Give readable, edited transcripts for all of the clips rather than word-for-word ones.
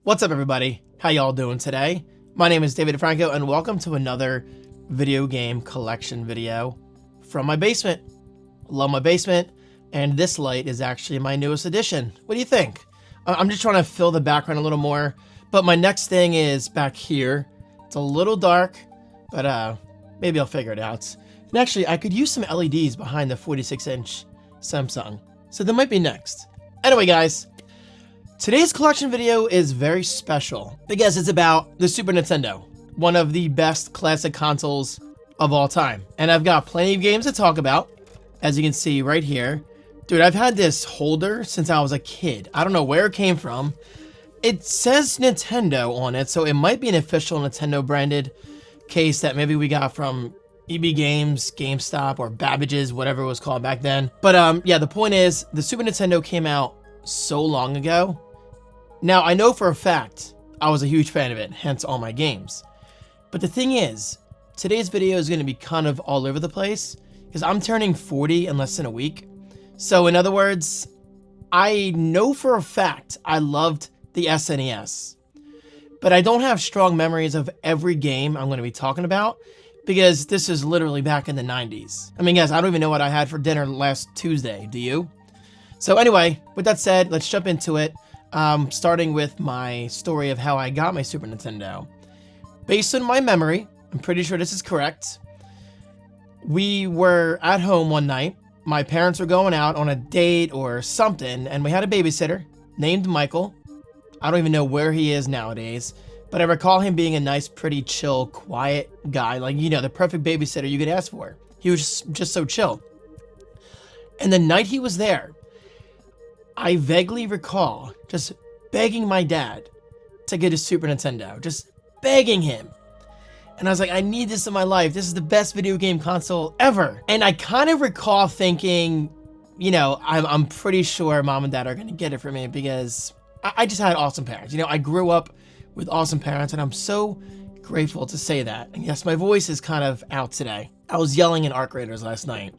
What's up, everybody? How y'all doing today? My name is David DeFranco, and welcome to another video game collection video from my basement. Love my basement, and this light is actually my newest addition. What do you think? I'm just trying to fill the background a little more, but my next thing is back here. It's a little dark, but maybe I'll figure it out. And actually, I could use some LEDs behind the 46-inch Samsung, so that might be next. Anyway, guys, today's collection video is very special because it's about the Super Nintendo, one of the best classic consoles of all time. And I've got plenty of games to talk about, as you can see right here. Dude, I've had this holder since I was a kid. I don't know where it came from. It says Nintendo on it, so it might be an official Nintendo branded case that maybe we got from EB Games, GameStop, or Babbage's, whatever it was called back then. But yeah, the point is, the Super Nintendo came out so long ago. Now, I know for a fact I was a huge fan of it, hence all my games. But the thing is, today's video is going to be kind of all over the place because I'm turning 40 in less than a week. So in other words, I know for a fact I loved the SNES. But I don't have strong memories of every game I'm going to be talking about because this is literally back in the 90s. I mean, guys, I don't even know what I had for dinner last Tuesday. Do you? So anyway, with that said, let's jump into it. Starting with my story of how I got my Super Nintendo. Based on my memory, I'm pretty sure this is correct. We were at home one night. My parents were going out on a date or something, and we had a babysitter named Michael. I don't even know where he is nowadays, but I recall him being a nice, pretty chill, quiet guy. Like, you know, the perfect babysitter you could ask for. He was just so chill. And the night he was there, I vaguely recall just begging my dad to get a Super Nintendo. Just begging him. And I was like, I need this in my life. This is the best video game console ever. And I kind of recall thinking, you know, I'm pretty sure mom and dad are going to get it for me because I just had awesome parents. You know, I grew up with awesome parents, and I'm so grateful to say that. And yes, my voice is kind of out today. I was yelling in Arc Raiders last night.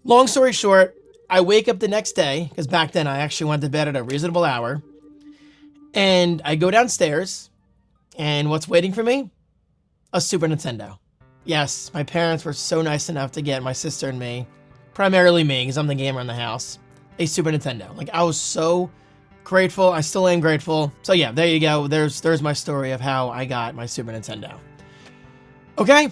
Long story short, I wake up the next day, because back then I actually went to bed at a reasonable hour, and I go downstairs, and what's waiting for me? A Super Nintendo. Yes, my parents were so nice enough to get my sister and me, primarily me, because I'm the gamer in the house, a Super Nintendo. Like, I was so grateful. I still am grateful. So yeah, there you go. There's my story of how I got my Super Nintendo. Okay.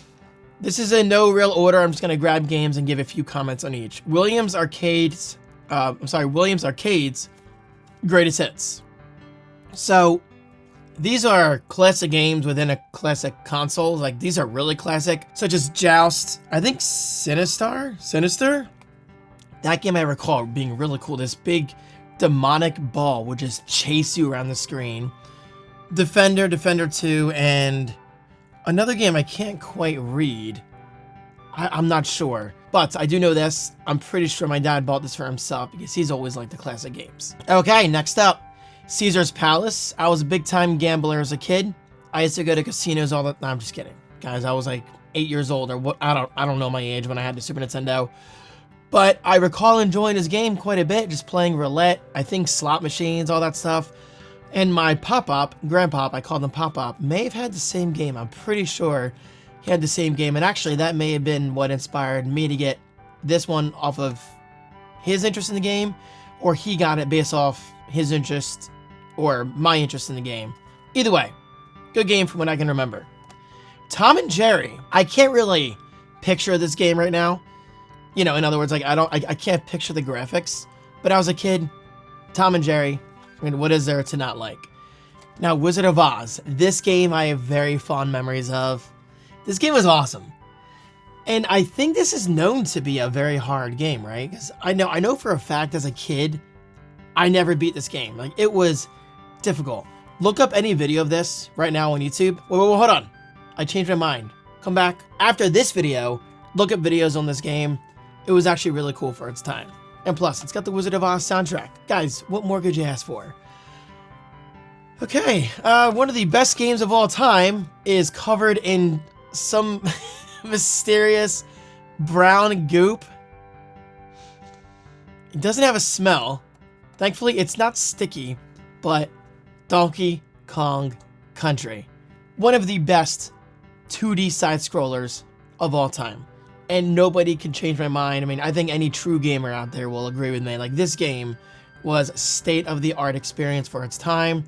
This is in no real order. I'm just going to grab games and give a few comments on each. Williams Arcade's Greatest Hits. So, these are classic games within a classic console. Like, these are really classic, such as Joust. I think Sinister? That game I recall being really cool. This big demonic ball would just chase you around the screen. Defender 2, and another game I can't quite read. I'm not sure. But I do know this. I'm pretty sure my dad bought this for himself because he's always liked the classic games. Okay, next up. Caesar's Palace. I was a big-time gambler as a kid. I used to go to casinos all the time. No, I'm just kidding. Guys, I was like 8 years old or what? I don't know my age when I had the Super Nintendo. But I recall enjoying this game quite a bit, just playing roulette, I think slot machines, all that stuff. And my pop-up, grandpop, I called him pop-up, may have had the same game. I'm pretty sure he had the same game. And actually, that may have been what inspired me to get this one off of his interest in the game, or he got it based off his interest or my interest in the game. Either way, good game from what I can remember. Tom and Jerry. I can't really picture this game right now. You know, in other words, like I can't picture the graphics. But I was a kid. Tom and Jerry. I mean, what is there to not like? Now, Wizard of Oz. This game I have very fond memories of. This game was awesome. And I think this is known to be a very hard game, right? Because I know for a fact as a kid, I never beat this game. Like, it was difficult. Look up any video of this right now on YouTube. Wait, hold on. I changed my mind. Come back. After this video, look up videos on this game. It was actually really cool for its time. And plus, it's got the Wizard of Oz soundtrack. Guys, what more could you ask for? Okay, one of the best games of all time is covered in some mysterious brown goop. It doesn't have a smell. Thankfully, it's not sticky, but Donkey Kong Country. One of the best 2D side-scrollers of all time. And nobody can change my mind. I mean, I think any true gamer out there will agree with me. Like, this game was state-of-the-art experience for its time.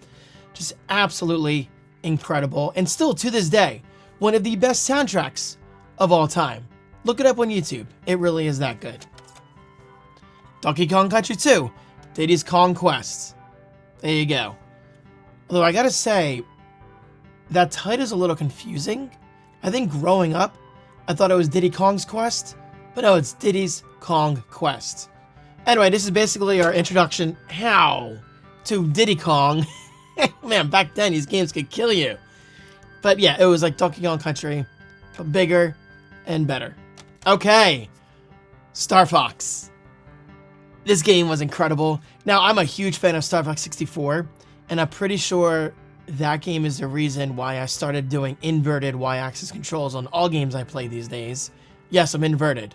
Just absolutely incredible. And still, to this day, one of the best soundtracks of all time. Look it up on YouTube. It really is that good. Donkey Kong Country 2. Diddy's Kong Quest. There you go. Although I gotta say, that title's a little confusing. I think growing up, I thought it was Diddy Kong's Quest, but no, it's Diddy's Kong Quest. Anyway, this is basically our introduction to Diddy Kong. Man, back then, these games could kill you. But yeah, it was like Donkey Kong Country, but bigger and better. Okay, Star Fox. This game was incredible. Now, I'm a huge fan of Star Fox 64, and I'm pretty sure that game is the reason why I started doing inverted Y-axis controls on all games I play these days. Yes, I'm inverted.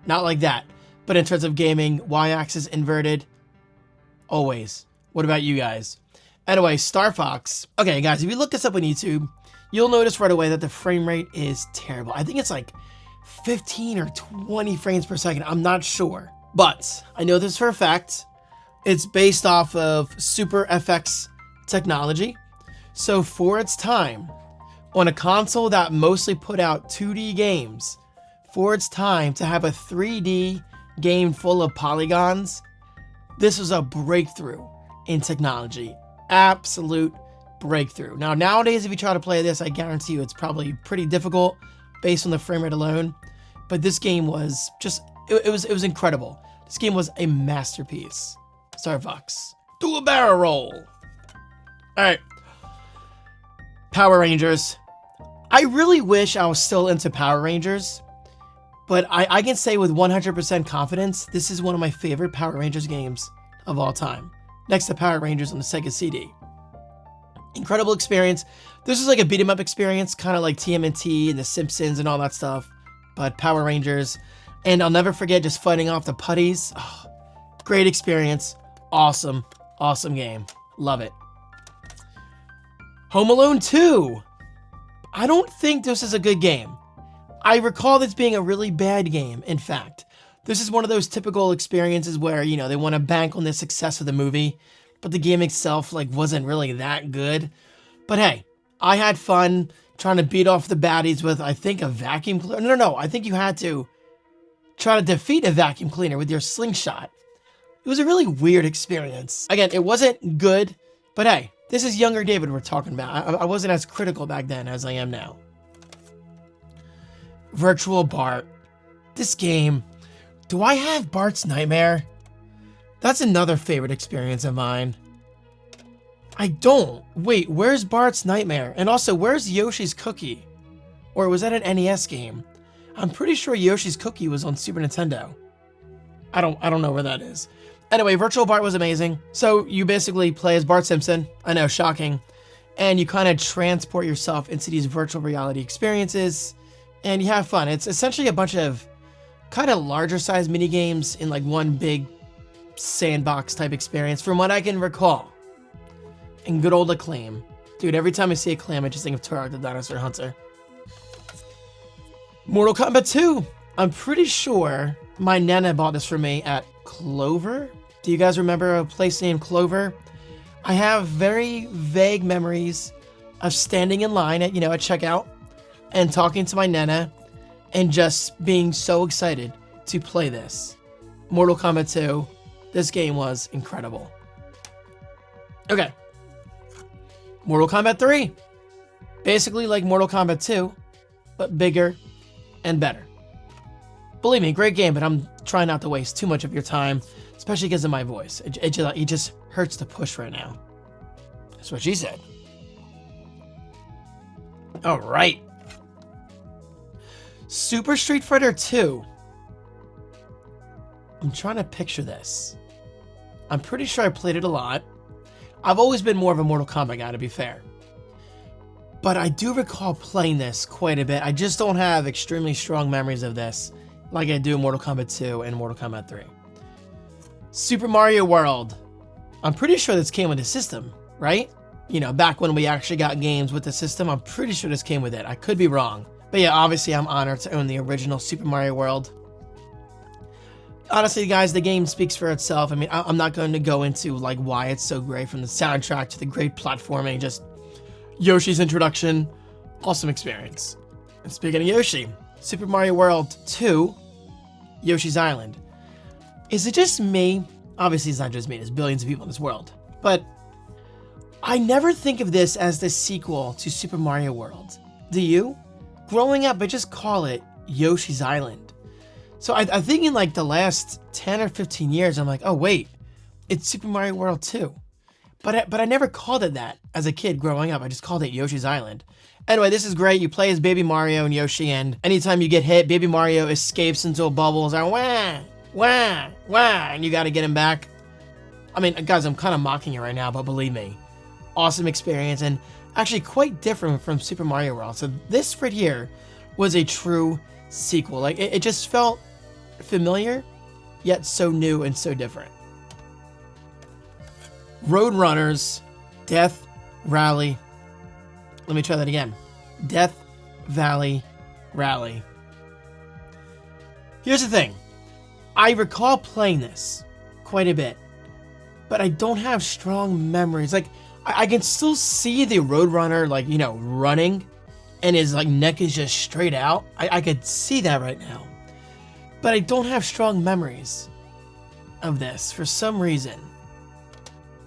Not like that, but in terms of gaming, Y-axis inverted, always. What about you guys? Anyway, Star Fox. Okay, guys, if you look this up on YouTube, you'll notice right away that the frame rate is terrible. I think it's like 15 or 20 frames per second. I'm not sure. But I know this for a fact. It's based off of Super FX technology. So for its time, on a console that mostly put out 2D games, for its time to have a 3D game full of polygons, this was a breakthrough in technology. Absolute breakthrough. Now, nowadays, if you try to play this, I guarantee you it's probably pretty difficult based on the frame rate alone. But this game was just, it was incredible. This game was a masterpiece. Star Fox. Do a barrel roll. All right. Power Rangers. I really wish I was still into Power Rangers, but I can say with 100% confidence, this is one of my favorite Power Rangers games of all time. Next to Power Rangers on the Sega CD. Incredible experience. This is like a beat 'em up experience, kind of like TMNT and The Simpsons and all that stuff, but Power Rangers. And I'll never forget just fighting off the putties. Oh, great experience. Awesome, awesome game. Love it. Home Alone 2. I don't think this is a good game. I recall this being a really bad game, in fact. This is one of those typical experiences where, you know, they want to bank on the success of the movie, but the game itself, like, wasn't really that good. But hey, I had fun trying to beat off the baddies with, I think, a vacuum cleaner. No, I think you had to try to defeat a vacuum cleaner with your slingshot. It was a really weird experience. Again, it wasn't good, but hey, this is younger David we're talking about. I wasn't as critical back then as I am now. Virtual Bart. This game. Do I have Bart's Nightmare? That's another favorite experience of mine. I don't. Wait, where's Bart's Nightmare? And also, where's Yoshi's Cookie? Or was that an NES game? I'm pretty sure Yoshi's Cookie was on Super Nintendo. I don't know where that is. Anyway, Virtual Bart was amazing. So you basically play as Bart Simpson. I know, shocking. And you kind of transport yourself into these virtual reality experiences, and you have fun. It's essentially a bunch of kind of larger size mini games in like one big sandbox type experience from what I can recall. And good old Acclaim. Dude, every time I see Acclaim, I just think of Turok the Dinosaur Hunter. Mortal Kombat 2. I'm pretty sure my Nana bought this for me at Clover. Do you guys remember a place named Clover? I have very vague memories of standing in line at, at checkout and talking to my Nana and just being so excited to play this. Mortal Kombat 2. This game was incredible. Okay. Mortal Kombat 3. Basically like Mortal Kombat 2, but bigger and better. Believe me, great game, but I'm trying not to waste too much of your time, especially because of my voice. It just hurts to push right now. That's what she said. All right. Super Street Fighter 2. I'm trying to picture this. I'm pretty sure I played it a lot. I've always been more of a Mortal Kombat guy, to be fair. But I do recall playing this quite a bit. I just don't have extremely strong memories of this like I do Mortal Kombat 2 and Mortal Kombat 3. Super Mario World. I'm pretty sure this came with a system, right? You know, back when we actually got games with the system, I'm pretty sure this came with it. I could be wrong. But yeah, obviously I'm honored to own the original Super Mario World. Honestly, guys, the game speaks for itself. I mean, I'm not going to go into like why it's so great, from the soundtrack to the great platforming, just Yoshi's introduction, awesome experience. And speaking of Yoshi, Super Mario World 2, Yoshi's Island. Is it just me? Obviously, it's not just me. There's billions of people in this world. But I never think of this as the sequel to Super Mario World. Do you? Growing up, I just call it Yoshi's Island. So I think in like the last 10 or 15 years, I'm like, oh wait, it's Super Mario World 2. But I never called it that as a kid growing up. I just called it Yoshi's Island. Anyway, this is great. You play as Baby Mario and Yoshi, and anytime you get hit, Baby Mario escapes into a bubble and like, wah, wah, wah, and you got to get him back. I mean, guys, I'm kind of mocking you right now, but believe me, awesome experience, and actually quite different from Super Mario World. So this right here was a true sequel. Like, it just felt familiar, yet so new and so different. Roadrunners Death Rally. Let me try that again. Death Valley Rally. Here's the thing. I recall playing this quite a bit, but I don't have strong memories. Like, I can still see the Roadrunner, like, you know, running, and his like neck is just straight out. I could see that right now. But I don't have strong memories of this for some reason.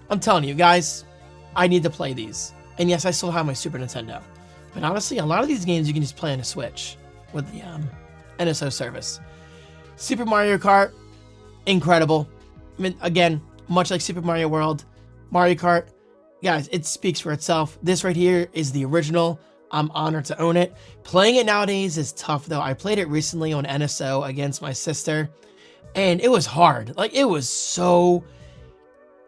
I'm telling you guys, I need to play these. And yes, I still have my Super Nintendo. But honestly, a lot of these games you can just play on a Switch with the NSO service. Super Mario Kart, incredible. I mean, again, much like Super Mario World, Mario Kart, guys, it speaks for itself. This right here is the original. I'm honored to own it. Playing it nowadays is tough, though. I played it recently on NSO against my sister, and it was hard. Like, it was so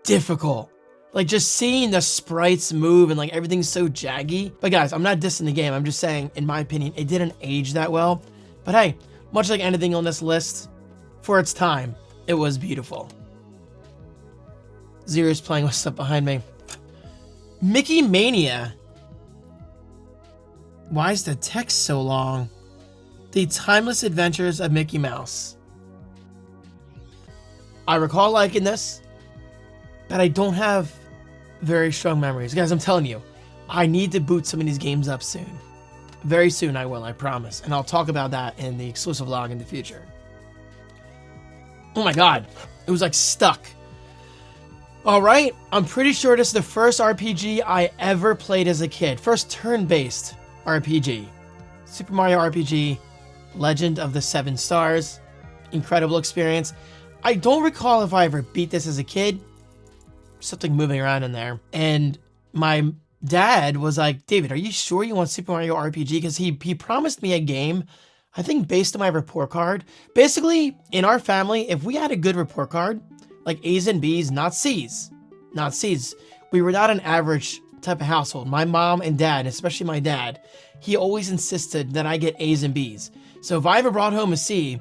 difficult. Like, just seeing the sprites move and, like, everything's so jaggy. But, guys, I'm not dissing the game. I'm just saying, in my opinion, it didn't age that well. But, hey, much like anything on this list, for its time, it was beautiful. Zero's playing with stuff behind me. Mickey Mania. Why is the text so long? The Timeless Adventures of Mickey Mouse. I recall liking this, but I don't have very strong memories. Guys, I'm telling you, I need to boot some of these games up soon. Very soon I will, I promise. And I'll talk about that in the exclusive vlog in the future. Oh my god, it was like stuck. Alright, I'm pretty sure this is the first RPG I ever played as a kid. First turn-based RPG. Super Mario RPG, Legend of the Seven Stars. Incredible experience. I don't recall if I ever beat this as a kid. Something moving around in there. And my dad was like, David, are you sure you want Super Mario RPG? Because he promised me a game, I think based on my report card. Basically, in our family, if we had a good report card, like A's and B's, not C's. Not C's. We were not an average type of household. My mom and dad, especially my dad, he always insisted that I get A's and B's. So if I ever brought home a C,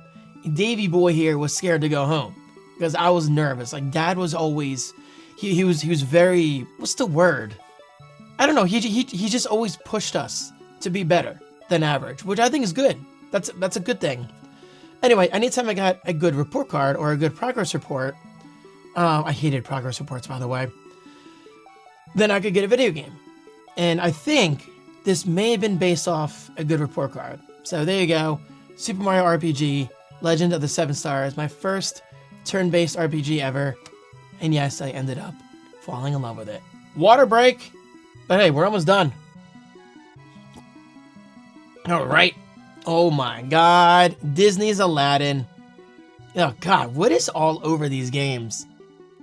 Davey boy here was scared to go home because I was nervous. Like, dad was always, he was very, what's the word? I don't know. He just always pushed us to be better than average, which I think is good. That's a good thing. Anyway, anytime I got a good report card or a good progress report, I hated progress reports, by the way, then I could get a video game. And I think this may have been based off a good report card. So there you go. Super Mario RPG, Legend of the Seven Stars, my first turn-based RPG ever. And yes, I ended up falling in love with it. Water break. But hey, we're almost done. All right. Oh my god. Disney's Aladdin. Oh god, what is all over these games?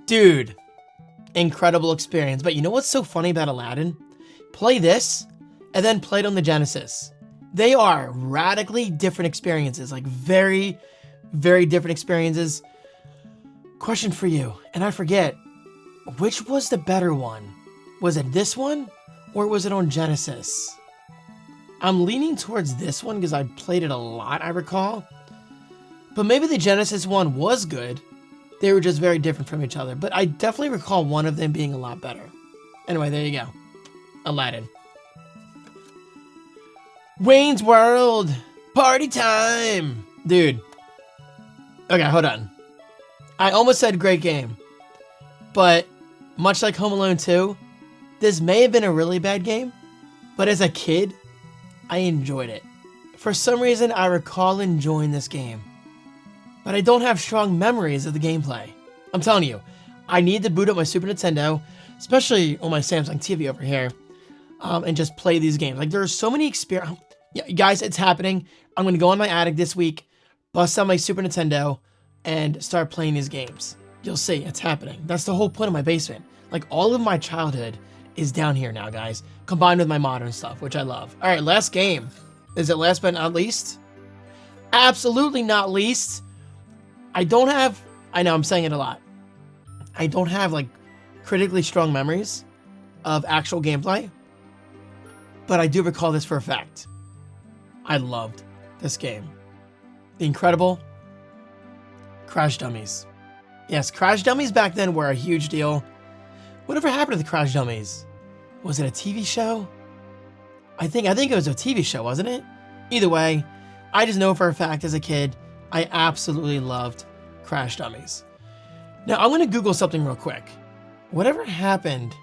Dude. Incredible experience. But you know what's so funny about Aladdin? Play this, and then play it on the Genesis. They are radically different experiences. Like, very, very different experiences. Question for you, and I forget, which was the better one? Was it this one, or was it on Genesis? I'm leaning towards this one because I played it a lot, I recall. But maybe the Genesis one was good. They were just very different from each other. But I definitely recall one of them being a lot better. Anyway, there you go. Aladdin. Wayne's World. Party time. Dude. Okay, hold on. I almost said great game. But much like Home Alone 2, this may have been a really bad game. But as a kid, I enjoyed it. For some reason, I recall enjoying this game. But I don't have strong memories of the gameplay. I'm telling you, I need to boot up my Super Nintendo, especially on my Samsung TV over here, and just play these games. Like, there are so many experiences. Yeah, guys, it's happening. I'm going to go in my attic this week, bust out my Super Nintendo, and start playing these games. You'll see, it's happening. That's the whole point of my basement. Like, all of my childhood is down here now, guys, combined with my modern stuff, which I love. All right, last game. Is it last but not least? Absolutely not least. I don't have, I know I'm saying it a lot. I don't have like critically strong memories of actual gameplay, but I do recall this for a fact. I loved this game. The incredible Crash Dummies. Yes, Crash Dummies back then were a huge deal. Whatever happened to the Crash Dummies? Was it a TV show? I think it was a TV show, wasn't it? Either way, I just know for a fact as a kid, I absolutely loved Crash Dummies. Now, I'm going to Google something real quick. Whatever happened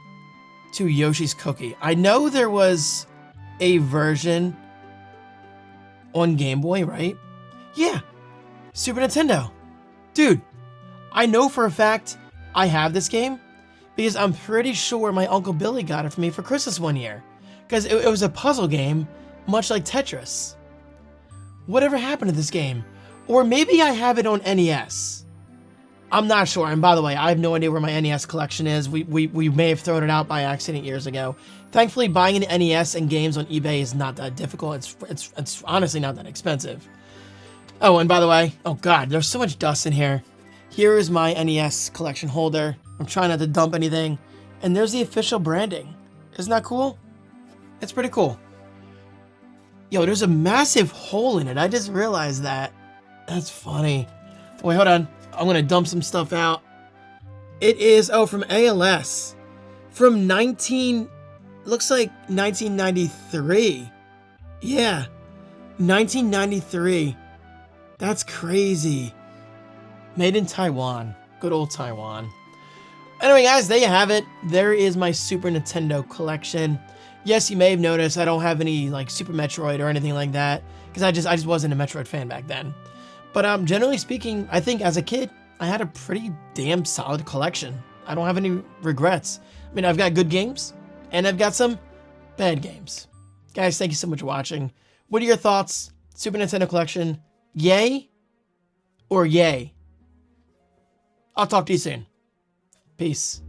to Yoshi's Cookie? I know there was a version on Game Boy, right? Yeah, Super Nintendo. Dude, I know for a fact I have this game because I'm pretty sure my Uncle Billy got it for me for Christmas one year. Because it was a puzzle game, much like Tetris. Whatever happened to this game? Or maybe I have it on NES. I'm not sure. And by the way, I have no idea where my NES collection is. We may have thrown it out by accident years ago. Thankfully, buying an NES and games on eBay is not that difficult. It's honestly not that expensive. Oh, and by the way, oh God, there's so much dust in here. Here is my NES collection holder. I'm trying not to dump anything. And there's the official branding. Isn't that cool? It's pretty cool. Yo, there's a massive hole in it. I just realized that. That's funny. Wait, hold on. I'm going to dump some stuff out. It is, oh, from ALS. From looks like 1993. Yeah, 1993. That's crazy. Made in Taiwan. Good old Taiwan. Anyway, guys, there you have it. There is my Super Nintendo collection. Yes, you may have noticed I don't have any like Super Metroid or anything like that because I just wasn't a Metroid fan back then. But generally speaking, I think as a kid, I had a pretty damn solid collection. I don't have any regrets. I mean, I've got good games and I've got some bad games. Guys, thank you so much for watching. What are your thoughts? Super Nintendo collection, yay or yay? I'll talk to you soon. Peace.